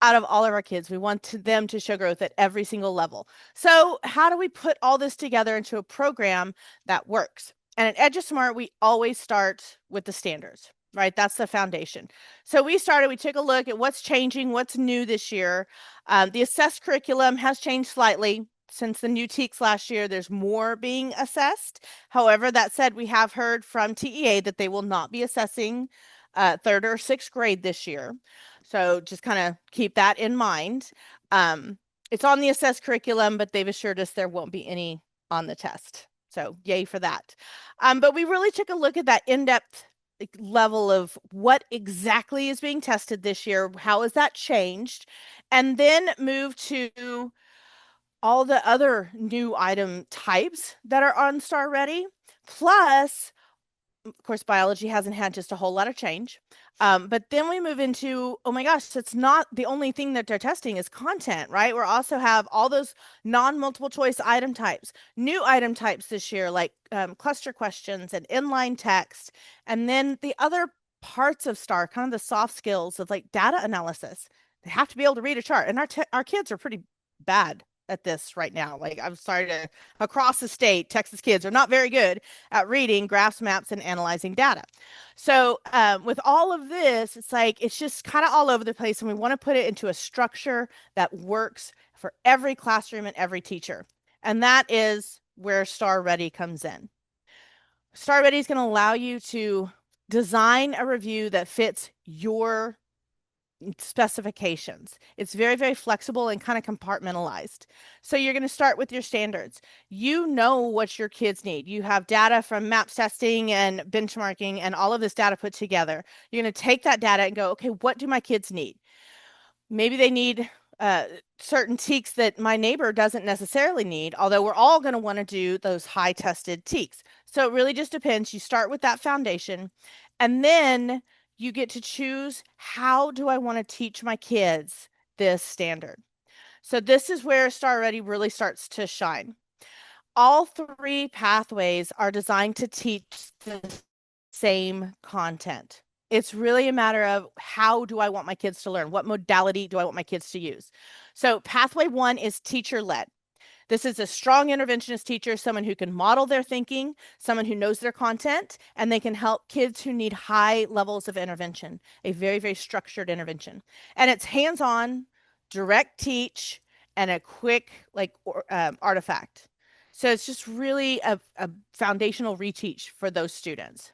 out of all of our kids. We want them to show growth at every single level. So how do we put all this together into a program that works? And at EduSmart, we always start with the standards, right? That's the foundation. So we took a look at what's changing, what's new this year. The assessed curriculum has changed slightly. Since the new TEKS last year, there's more being assessed. However, that said, we have heard from TEA that they will not be assessing third or sixth grade this year. So just kind of keep that in mind. It's on the assessed curriculum, but they've assured us there won't be any on the test. So yay for that. But we really took a look at that in-depth level of what exactly is being tested this year, how has that changed, and then move to all the other new item types that are on STAAReady. Plus, of course, biology hasn't had just a whole lot of change. But then we move into, oh my gosh, it's not the only thing that they're testing is content, right? We also have all those non-multiple choice item types, new item types this year, like cluster questions and inline text. And then the other parts of STAAR, kind of the soft skills of like data analysis. They have to be able to read a chart. And our kids are pretty bad at this right now. Like, I'm sorry to, across the state, Texas kids are not very good at reading graphs, maps, and analyzing data. So with all of this, it's like, it's just kind of all over the place. And we want to put it into a structure that works for every classroom and every teacher. And that is where STAAReady comes in. STAAReady is going to allow you to design a review that fits your specifications. It's very, very flexible and kind of compartmentalized. So you're going to start with your standards. You know what your kids need. You have data from MAPS testing and benchmarking and all of this data put together. You're going to take that data and go, okay, what do my kids need? Maybe they need certain TEKS that my neighbor doesn't necessarily need, although we're all going to want to do those high tested TEKS. So it really just depends. You start with that foundation, and then you get to choose, how do I want to teach my kids this standard? So this is where STAAReady really starts to shine. All three pathways are designed to teach the same content. It's really a matter of, how do I want my kids to learn? What modality do I want my kids to use? So pathway 1 is teacher-led. This is a strong interventionist teacher, someone who can model their thinking, someone who knows their content, and they can help kids who need high levels of intervention, a very, very structured intervention. And it's hands-on, direct teach, and a quick artifact. So it's just really a foundational reteach for those students.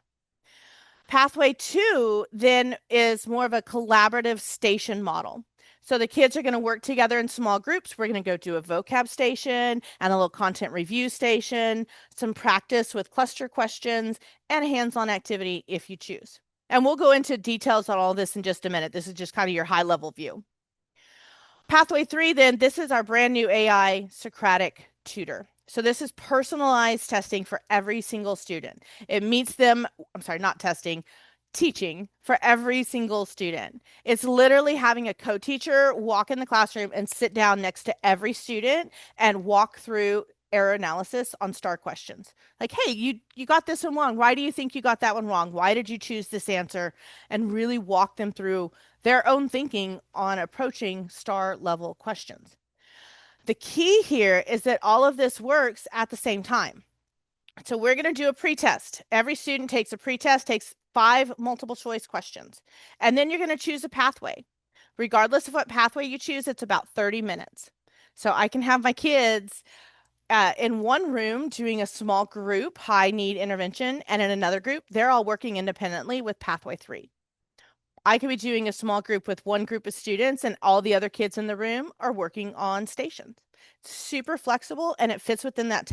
Pathway 2 then is more of a collaborative station model. So the kids are going to work together in small groups. We're going to go do a vocab station and a little content review station, some practice with cluster questions, and a hands-on activity if you choose. And we'll go into details on all this in just a minute. This is just kind of your high-level view. Pathway 3, then, this is our brand new AI Socratic tutor. So this is personalized testing for every single student. It meets them, I'm sorry, not testing, teaching for every single student. It's literally having a co-teacher walk in the classroom and sit down next to every student and walk through error analysis on STAAR questions. Like, hey, you got this one wrong. Why do you think you got that one wrong? Why did you choose this answer? And really walk them through their own thinking on approaching STAAR level questions. The key here is that all of this works at the same time. So we're going to do a pretest. Every student takes a pretest, takes 5 multiple choice questions, and then you're going to choose a pathway. Regardless of what pathway you choose, it's about 30 minutes. So I can have my kids in one room doing a small group high need intervention, and in another group, they're all working independently with pathway 3. I could be doing a small group with one group of students, and all the other kids in the room are working on stations. It's super flexible, and it fits within that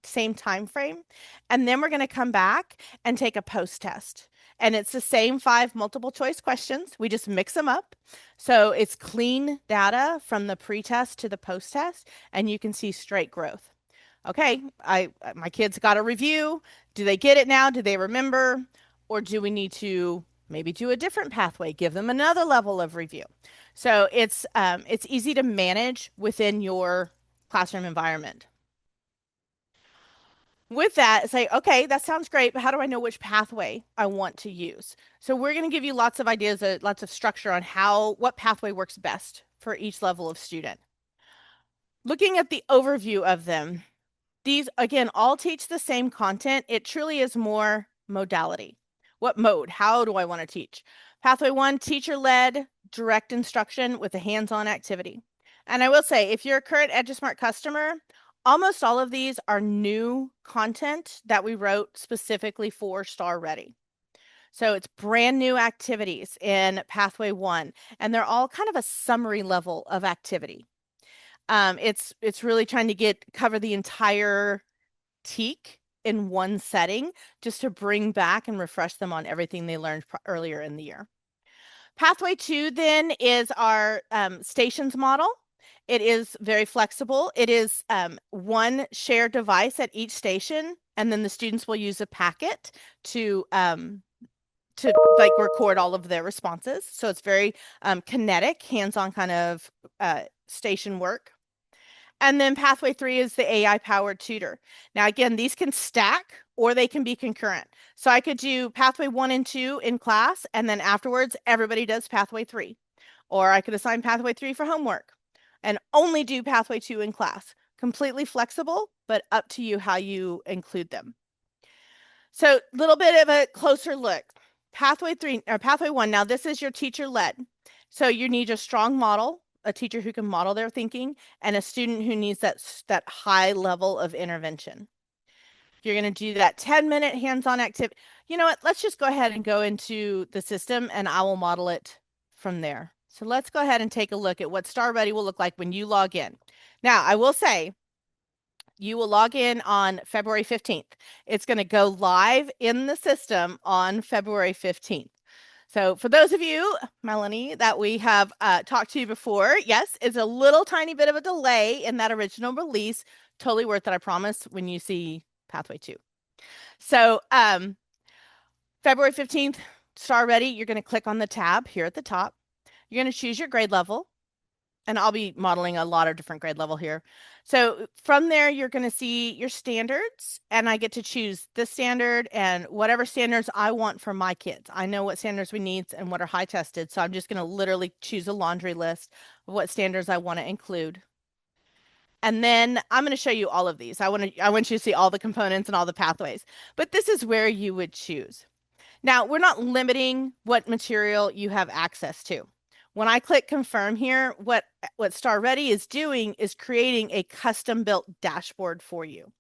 same time frame. And then we're going to come back and take a post test. And it's the same 5 multiple choice questions. We just mix them up. So it's clean data from the pre-test to the post test, and you can see straight growth. Okay, my kids got a review. Do they get it now? Do they remember? Or do we need to maybe do a different pathway, give them another level of review? So it's easy to manage within your classroom environment. With that, it's like, okay, that sounds great, but how do I know which pathway I want to use? So we're going to give you lots of ideas, lots of structure on what pathway works best for each level of student. Looking at the overview of them, these, again, all teach the same content. It truly is more modality. What mode? How do I want to teach? Pathway 1, teacher-led direct instruction with a hands-on activity. And I will say, if you're a current EduSmart customer, almost all of these are new content that we wrote specifically for STAAReady. So it's brand new activities in Pathway 1, and they're all kind of a summary level of activity. It's really trying to cover the entire TEAC in one setting, just to bring back and refresh them on everything they learned earlier in the year. Pathway 2 then is our stations model. It is very flexible. It is one shared device at each station, and then the students will use a packet to like record all of their responses. So it's very kinetic, hands-on kind of station work. And then Pathway 3 is the AI-powered tutor. Now, again, these can stack or they can be concurrent. So I could do Pathway 1 and 2 in class, and then afterwards, everybody does Pathway 3. Or I could assign Pathway 3 for homework and only do Pathway 2 in class. Completely flexible, but up to you how you include them. So a little bit of a closer look. Pathway 3 or Pathway 1, now this is your teacher-led. So you need a strong model, a teacher who can model their thinking, and a student who needs that high level of intervention. You're going to do that 10-minute hands-on activity. You know what? Let's just go ahead and go into the system, and I will model it from there. So let's go ahead and take a look at what STAAReady will look like when you log in. Now, I will say, you will log in on February 15th. It's going to go live in the system on February 15th. So for those of you, Melanie, that we have talked to before, yes, it's a little tiny bit of a delay in that original release. Totally worth it, I promise, when you see Pathway 2. So February 15th, STAAReady, you're going to click on the tab here at the top. You're going to choose your grade level. And I'll be modeling a lot of different grade level here. So from there, you're going to see your standards, and I get to choose this standard and whatever standards I want for my kids. I know what standards we need and what are high tested. So I'm just going to literally choose a laundry list of what standards I want to include. And then I'm going to show you all of these. I want you to see all the components and all the pathways, but this is where you would choose. Now, we're not limiting what material you have access to. When I click confirm here, what STAAReady is doing is creating a custom built dashboard for you.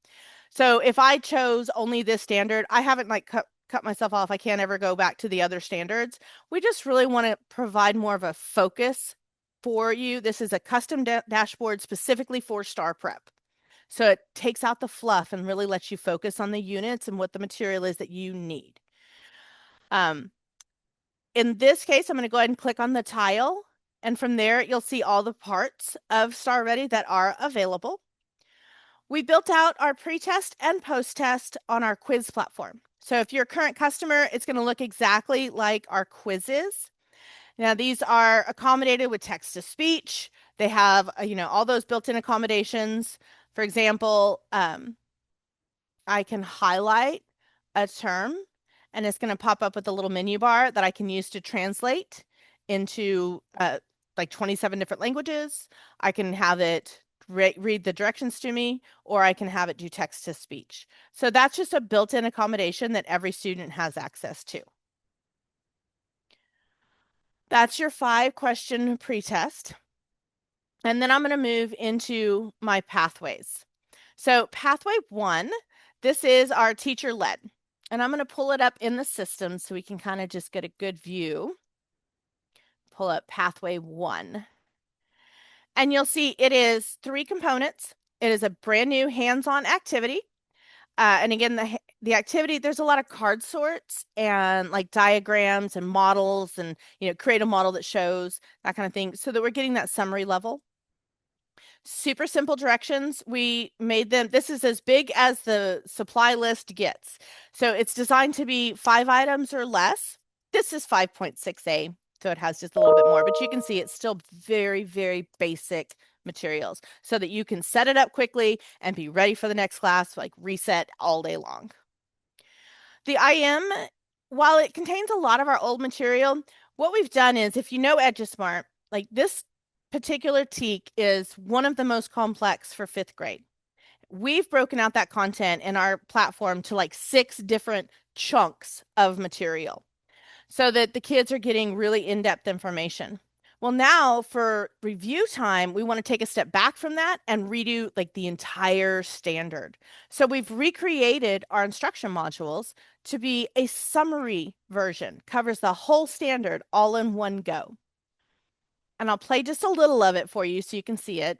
So if I chose only this standard, I haven't like cut myself off. I can't ever go back to the other standards. We just really want to provide more of a focus for you. This is a custom dashboard specifically for STAAR Prep. So it takes out the fluff and really lets you focus on the units and what the material is that you need. In this case, I'm going to go ahead and click on the tile, and from there, you'll see all the parts of STAAReady that are available. We built out our pre-test and post-test on our quiz platform. So if you're a current customer, it's going to look exactly like our quizzes. Now, these are accommodated with text-to-speech. They have, all those built-in accommodations. For example, I can highlight a term, and it's going to pop up with a little menu bar that I can use to translate into like 27 different languages. I can have it read the directions to me, or I can have it do text to speech. So that's just a built-in accommodation that every student has access to. That's your 5-question pretest. And then I'm going to move into my pathways. So pathway 1, this is our teacher-led. And I'm going to pull it up in the system so we can kind of just get a good view. Pull up pathway 1. And you'll see it is 3 components. It is a brand new hands-on activity. And again, the activity, there's a lot of card sorts and like diagrams and models and, create a model that shows that kind of thing so that we're getting that summary level. Super simple directions. We made them, this is as big as the supply list gets. So it's designed to be 5 items or less. This is 5.6a, so it has just a little bit more, but you can see it's still very, very basic materials so that you can set it up quickly and be ready for the next class, like reset all day long. The IM, while it contains a lot of our old material, what we've done is, if you know EduSmart, like this particular TEK is one of the most complex for 5th grade. We've broken out that content in our platform to like 6 different chunks of material so that the kids are getting really in-depth information. Well, now for review time, we want to take a step back from that and redo like the entire standard. So we've recreated our instruction modules to be a summary version, covers the whole standard all in one go. And I'll play just a little of it for you so you can see it.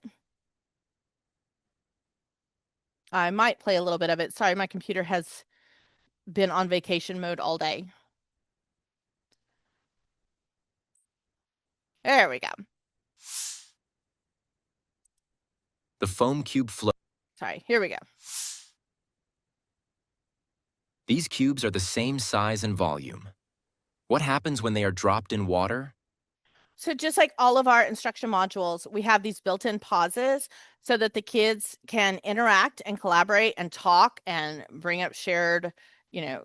I might play a little bit of it. Sorry, my computer has been on vacation mode all day. There we go. The foam cube flow. Sorry, here we go. These cubes are the same size and volume. What happens when they are dropped in water? So just like all of our instruction modules, we have these built-in pauses so that the kids can interact and collaborate and talk and bring up shared,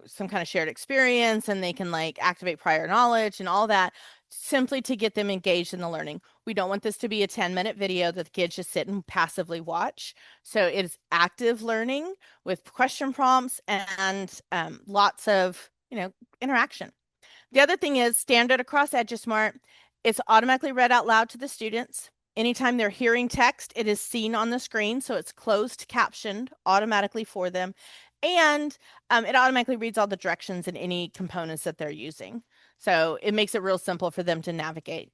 some kind of shared experience, and they can like activate prior knowledge and all that simply to get them engaged in the learning. We don't want this to be a 10-minute video that the kids just sit and passively watch. So it is active learning with question prompts and lots of, interaction. The other thing is standard across EduSmart. It's automatically read out loud to the students. Anytime they're hearing text, it is seen on the screen, so it's closed captioned automatically for them. And it automatically reads all the directions and any components that they're using. So it makes it real simple for them to navigate.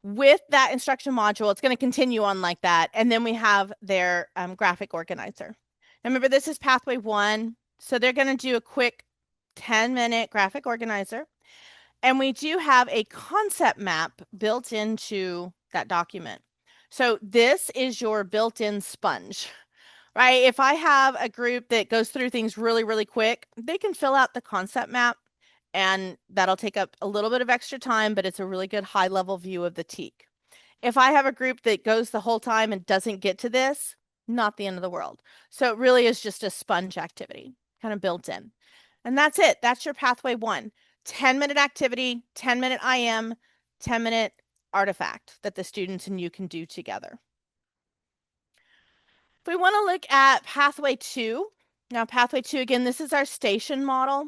With that instruction module, it's going to continue on like that. And then we have their graphic organizer. Now remember, this is pathway 1. So they're going to do a quick 10-minute graphic organizer. And we do have a concept map built into that document. So this is your built-in sponge, right? If I have a group that goes through things really, really quick, they can fill out the concept map, and that'll take up a little bit of extra time, but it's a really good high-level view of the TEK. If I have a group that goes the whole time and doesn't get to this, not the end of the world. So it really is just a sponge activity, kind of built in. And that's it. That's your pathway 1. 10-minute activity, 10-minute IM, 10-minute artifact that the students and you can do together. If we want to look at pathway 2, now pathway 2, again, this is our station model.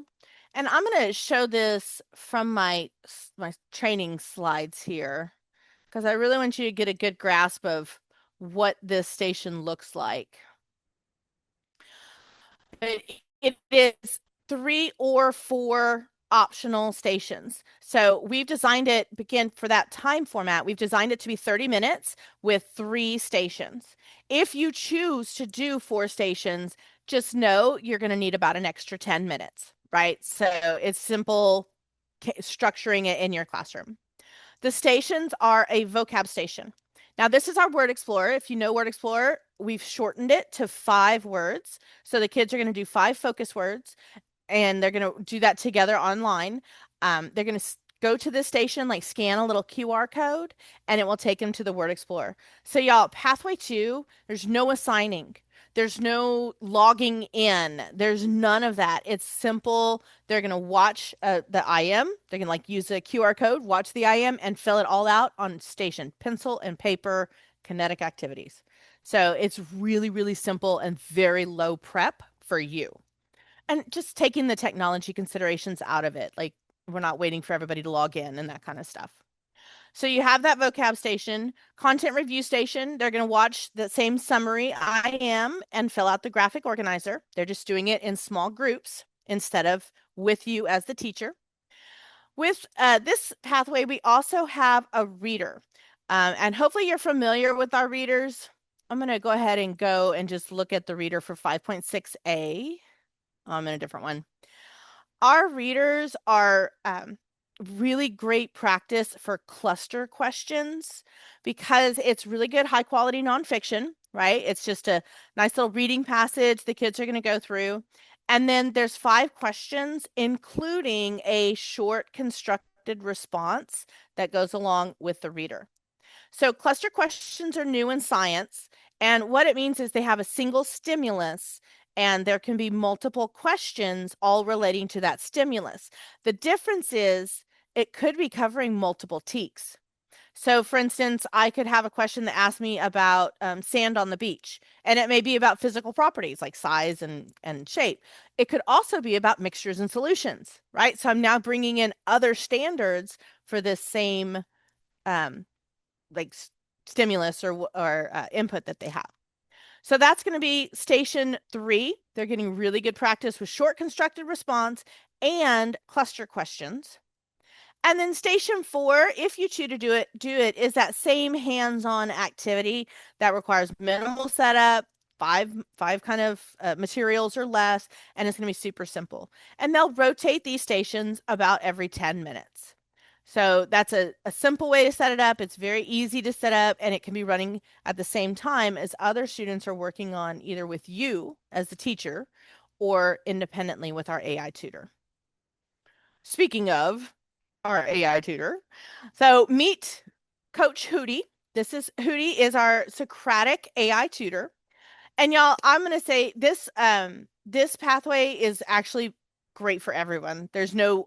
And I'm going to show this from my training slides here because I really want you to get a good grasp of what this station looks like. It is 3 or 4 optional stations. So we've designed it, again, for that time format, we've designed it to be 30 minutes with 3 stations. If you choose to do 4 stations, just know you're going to need about an extra 10 minutes, right? So it's simple structuring it in your classroom. The stations are a vocab station. Now, this is our Word Explorer. If you know Word Explorer, we've shortened it to 5 words. So the kids are going to do 5 focus words, and they're going to do that together online. They're going to go to this station, like scan a little QR code, and it will take them to the Word Explorer. So y'all, pathway 2, there's no assigning. There's no logging in. There's none of that. It's simple. They're going to watch the IM. They're going to like use a QR code, watch the IM, and fill it all out on station, pencil and paper, kinetic activities. So it's really, really simple and very low prep for you. And just taking the technology considerations out of it. Like we're not waiting for everybody to log in and that kind of stuff. So you have that vocab station, content review station. They're going to watch the same summary IM and fill out the graphic organizer. They're just doing it in small groups instead of with you as the teacher. With this pathway, we also have a reader. And hopefully you're familiar with our readers. I'm going to go ahead and go and just look at the reader for 5.6a. I'm in a different one. Our readers are really great practice for cluster questions because it's really good high quality nonfiction, right? It's just a nice little reading passage the kids are going to go through. And then there's 5 questions, including a short constructed response that goes along with the reader. So cluster questions are new in science. And what it means is they have a single stimulus and there can be multiple questions all relating to that stimulus. The difference is it could be covering multiple TEKs. So, for instance, I could have a question that asks me about sand on the beach, and it may be about physical properties like size and shape. It could also be about mixtures and solutions, right? So I'm now bringing in other standards for this same um, like stimulus or input that they have. So that's going to be station 3. They're getting really good practice with short constructed response and cluster questions. And then station 4, if you choose to do it is that same hands-on activity that requires minimal setup, five kind of materials or less, and it's going to be super simple. And they'll rotate these stations about every 10 minutes. So that's a simple way to set it up. It's very easy to set up, and it can be running at the same time as other students are working on either with you as the teacher or independently with our AI tutor. Speaking of our AI tutor, so meet Coach Hootie. Hootie is our Socratic AI tutor. And y'all, I'm going to say this pathway is actually great for everyone. There's no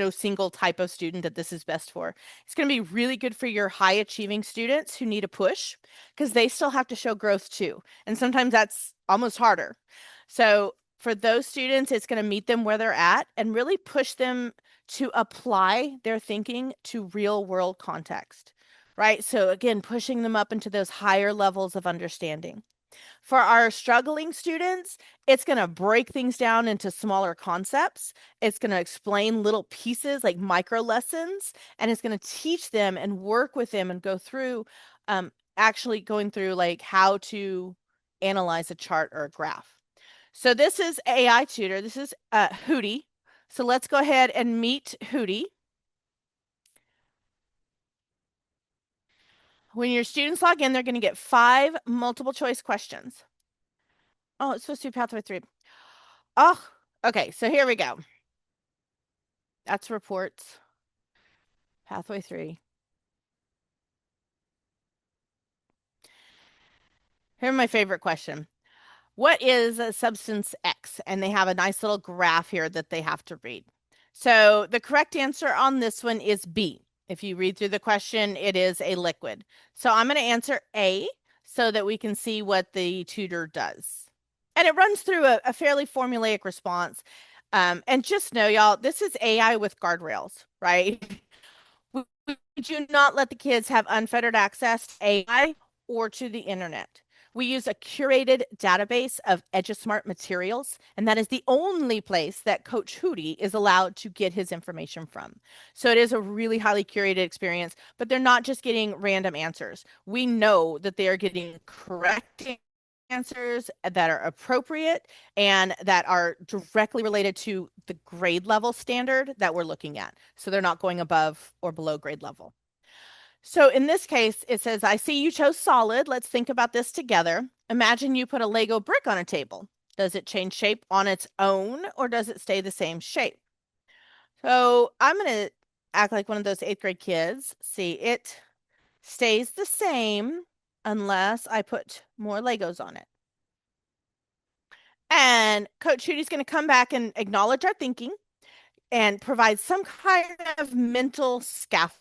single type of student that this is best for. It's going to be really good for your high achieving students who need a push because they still have to show growth too. And sometimes that's almost harder. So for those students, it's going to meet them where they're at and really push them to apply their thinking to real world context, right? So again, pushing them up into those higher levels of understanding. For our struggling students, it's going to break things down into smaller concepts. It's going to explain little pieces like micro lessons, and it's going to teach them and work with them and go through actually going through like how to analyze a chart or a graph. So this is AI tutor. This is Hootie. So let's go ahead and meet Hootie. When your students log in, they're going to get 5 multiple choice questions. Oh, it's supposed to be pathway 3. Oh, okay. So here we go. That's reports. Pathway 3. Here's my favorite question. What is a substance X? And they have a nice little graph here that they have to read. So the correct answer on this one is B. If you read through the question, it is a liquid. So I'm going to answer A so that we can see what the tutor does. And it runs through a fairly formulaic response. And just know, y'all, this is AI with guardrails, right? We do not let the kids have unfettered access to AI or to the internet. We use a curated database of EduSmart materials, and that is the only place that Coach Hootie is allowed to get his information from. So it is a really highly curated experience, but they're not just getting random answers. We know that they are getting correct answers that are appropriate and that are directly related to the grade level standard that we're looking at. So they're not going above or below grade level. So in this case, it says, I see you chose solid. Let's think about this together. Imagine you put a Lego brick on a table. Does it change shape on its own or does it stay the same shape? So I'm going to act like one of those 8th grade kids. See, it stays the same unless I put more Legos on it. And Coach Hootie's going to come back and acknowledge our thinking and provide some kind of mental scaffold.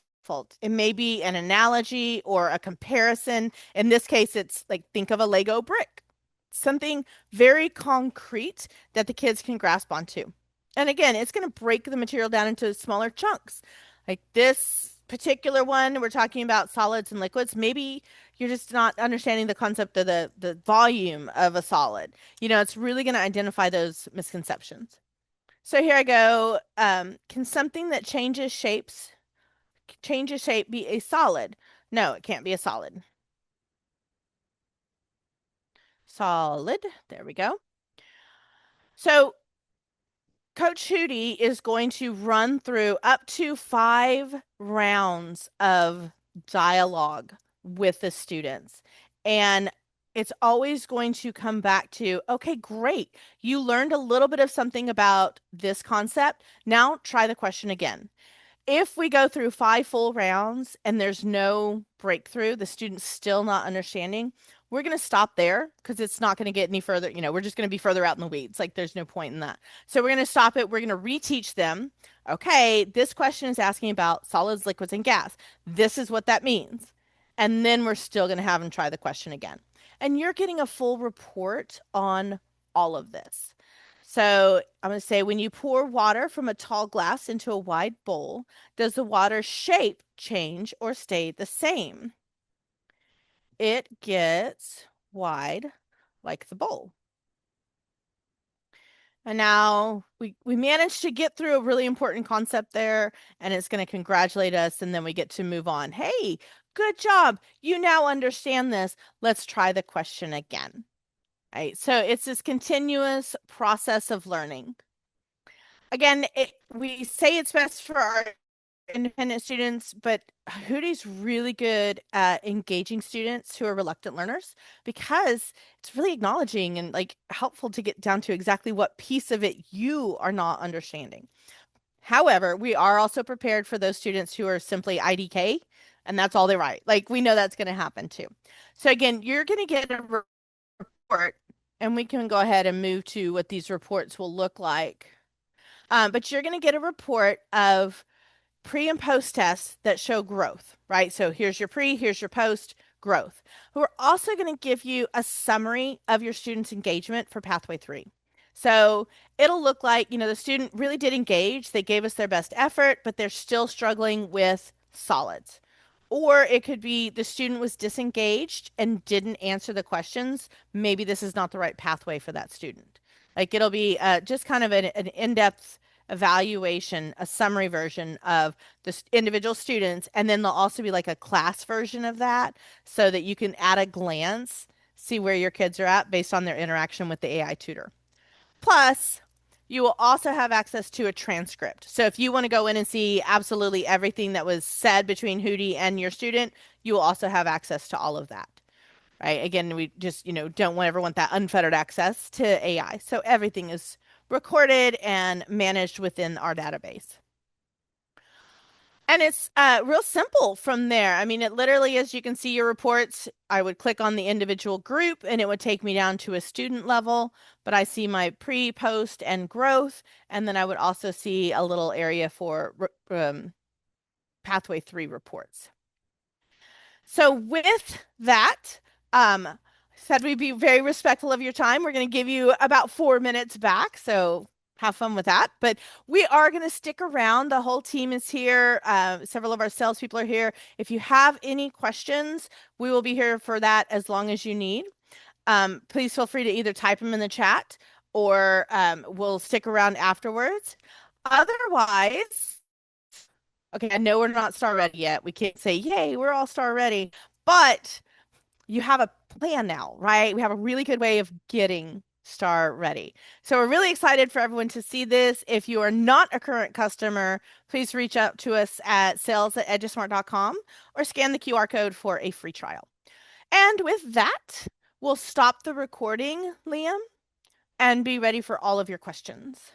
It may be an analogy or a comparison. In this case, it's like think of a Lego brick, something very concrete that the kids can grasp onto. And again, it's going to break the material down into smaller chunks. Like this particular one, we're talking about solids and liquids. Maybe you're just not understanding the concept of the volume of a solid. It's really going to identify those misconceptions. So here I go. Can something that changes shape be a solid? No, it can't be a solid. Solid. There we go. So Coach Hootie is going to run through up to 5 rounds of dialogue with the students. And it's always going to come back to, okay, great. You learned a little bit of something about this concept. Now try the question again. If we go through 5 full rounds and there's no breakthrough, the student's still not understanding, we're going to stop there because it's not going to get any further. We're just going to be further out in the weeds. Like there's no point in that. So we're going to stop it. We're going to reteach them. Okay, this question is asking about solids, liquids, and gas. This is what that means. And then we're still going to have them try the question again. And you're getting a full report on all of this. So I'm going to say when you pour water from a tall glass into a wide bowl, does the water's shape change or stay the same? It gets wide like the bowl. And now we managed to get through a really important concept there, and it's going to congratulate us, and then we get to move on. Hey, good job. You now understand this. Let's try the question again. Right? So it's this continuous process of learning. Again, we say it's best for our independent students, but Hootie's really good at engaging students who are reluctant learners because it's really acknowledging and like helpful to get down to exactly what piece of it you are not understanding. However, we are also prepared for those students who are simply IDK and that's all they write. Like we know that's going to happen too. So again, you're going to get a report and we can go ahead and move to what these reports will look like. But you're going to get a report of pre and post tests that show growth, right? So here's your pre, here's your post growth. We're also going to give you a summary of your student's engagement for Pathway 3. So it'll look like, the student really did engage. They gave us their best effort, but they're still struggling with solids. Or it could be the student was disengaged and didn't answer the questions. Maybe this is not the right pathway for that student. Like it'll be just kind of an in-depth evaluation, a summary version of the individual students, and then there'll also be like a class version of that so that you can at a glance see where your kids are at based on their interaction with the AI tutor. Plus, you will also have access to a transcript. So if you want to go in and see absolutely everything that was said between Hootie and your student, you will also have access to all of that. Right? Again, we just, don't ever want that unfettered access to AI. So everything is recorded and managed within our database. And it's real simple from there. I mean, it literally, as you can see your reports, I would click on the individual group and it would take me down to a student level, but I see my pre, post, and growth. And then I would also see a little area for Pathway 3 reports. So with that, said we'd be very respectful of your time. We're going to give you about 4 minutes back. So have fun with that. But we are going to stick around. The whole team is here. Several of our salespeople are here. If you have any questions, we will be here for that as long as you need. Please feel free to either type them in the chat or we'll stick around afterwards. Otherwise, okay, I know we're not STAAR ready yet. We can't say, yay, we're all STAAR ready. But you have a plan now, right? We have a really good way of getting STAAR ready. So we're really excited for everyone to see this. If you are not a current customer, please reach out to us at sales@edusmart.com or scan the QR code for a free trial. And with that, we'll stop the recording, Liam, and be ready for all of your questions.